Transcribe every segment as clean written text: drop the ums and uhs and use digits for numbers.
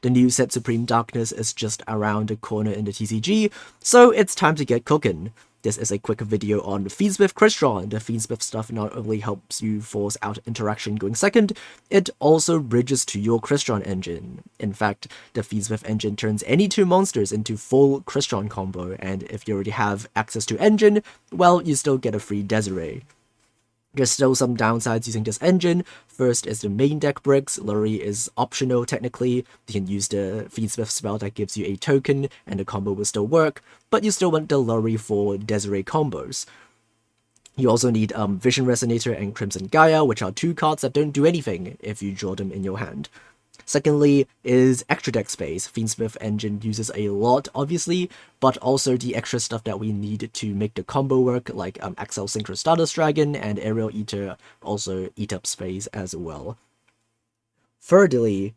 The new set Supreme Darkness is just around the corner in the TCG, so it's time to get cooking. This is a quick video on FIENDSMITH Crystron. The FIENDSMITH stuff not only helps you force out interaction going second, it also bridges to your Crystron engine. In fact, the FIENDSMITH engine turns any two monsters into full Crystron combo, and if you already have access to engine, well, you still get a free Desiree. There's still some downsides using this engine. First is the main deck bricks. Lurry is optional technically. You can use the FIENDSMITH spell that gives you a token and the combo will still work, but you still want the Lurry for Desiree combos. You also need Vision Resonator and Crimson Gaia, which are two cards that don't do anything if you draw them in your hand. Secondly is extra deck space. FIENDSMITH engine uses a lot, obviously, but also the extra stuff that we need to make the combo work, like Axel Synchro Stardust Dragon and Aerial Eater also eat up space as well. Thirdly,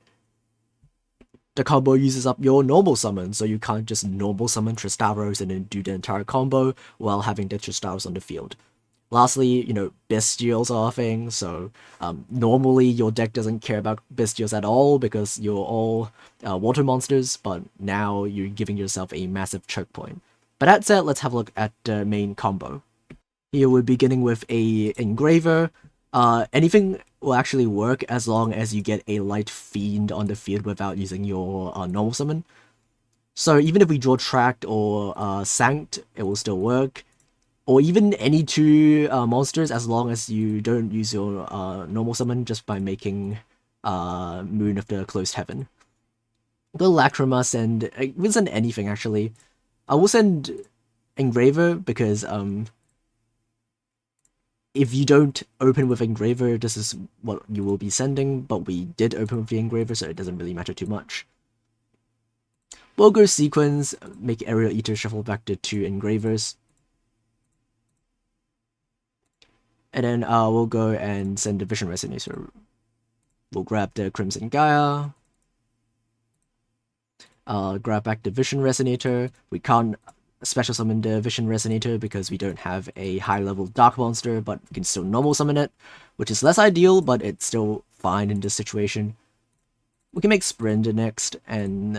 the combo uses up your normal summon, so you can't just normal summon Tristaros and then do the entire combo while having the Tristaros on the field. Lastly, Bestials are a thing, so normally your deck doesn't care about Bestials at all because you're all water monsters, but now you're giving yourself a massive choke point. But that said, let's have a look at the main combo. Here we're beginning with a Engraver. Anything will actually work as long as you get a light fiend on the field without using your normal summon. So even if we draw Tract or Sanct, it will still work. Or even any two monsters, as long as you don't use your normal summon just by making Moon of the Closed Heaven. Go Lacrima, we'll send anything actually. I will send Engraver because if you don't open with Engraver, this is what you will be sending, but we did open with the Engraver, so it doesn't really matter too much. We'll go Sequence, make Aerial Eater shuffle back the two Engravers. And then we'll go and send the Vision Resonator. We'll grab the Crimson Gaia. Grab back the Vision Resonator. We can't special summon the Vision Resonator because we don't have a high level Dark Monster, but we can still normal summon it, which is less ideal, but it's still fine in this situation. We can make Sprint next and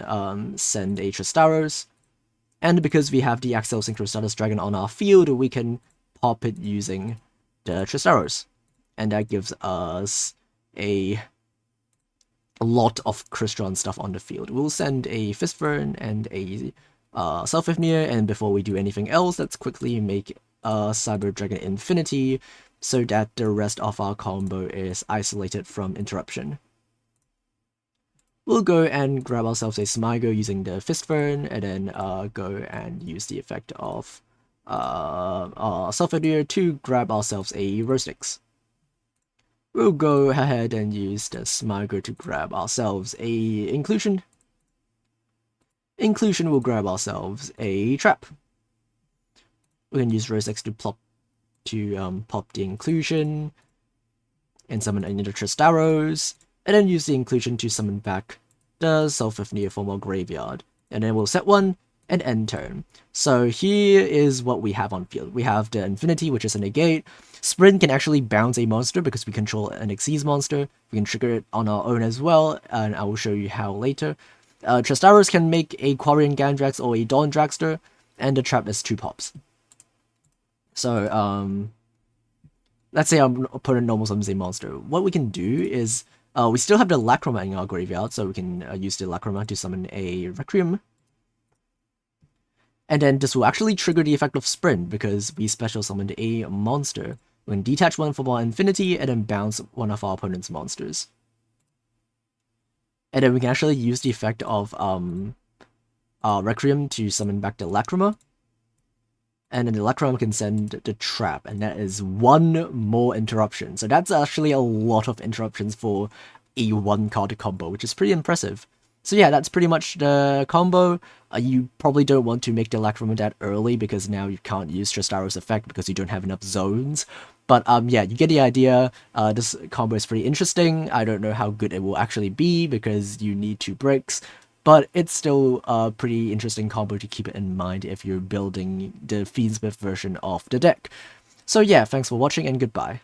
send a Tristaros. And because we have the Axel Synchro Stardust Dragon on our field, we can pop it using the Tristaros, and that gives us a lot of Crystron stuff on the field. We'll send a Fistburn and a Selfifnir, and before we do anything else, let's quickly make a Cyber Dragon Infinity so that the rest of our combo is isolated from interruption. We'll go and grab ourselves a Smigo using the Fistburn, and then go and use the effect of Selfifnir to grab ourselves a Rosnix. We'll go ahead and use the Smigo to grab ourselves a Inclusion. Inclusion will grab ourselves a Trap. We can use Rosnix to pop the Inclusion and summon another Tristaros, and then use the Inclusion to summon back the Selfifnir from our graveyard. And then we'll set one and end turn. So here is what we have on field. We have the Infinity, which is a negate. Sprint can actually bounce a monster because we control an Xyz monster. We can trigger it on our own as well, and I will show you how later. Tristaros can make a Quarian Gandrax or a Dawn Dragster, and the trap is 2 pops. So, let's say our opponent normal summons a monster. What we can do is, we still have the Lacrima in our graveyard, so we can use the Lacrima to summon a Requiem. And then this will actually trigger the effect of Sprint because we special summoned a monster. We can detach one from our Infinity and then bounce one of our opponent's monsters. And then we can actually use the effect of Requiem to summon back the Lacrima. And then the Lacrima can send the Trap, and that is 1 more interruption. So that's actually a lot of interruptions for a 1-card combo, which is pretty impressive. So yeah, that's pretty much the combo. You probably don't want to make the Lacrima that early because now you can't use Tristaros effect because you don't have enough zones. But yeah, you get the idea. This combo is pretty interesting. I don't know how good it will actually be because you need 2 bricks. But it's still a pretty interesting combo to keep it in mind if you're building the FIENDSMITH version of the deck. So yeah, thanks for watching and goodbye.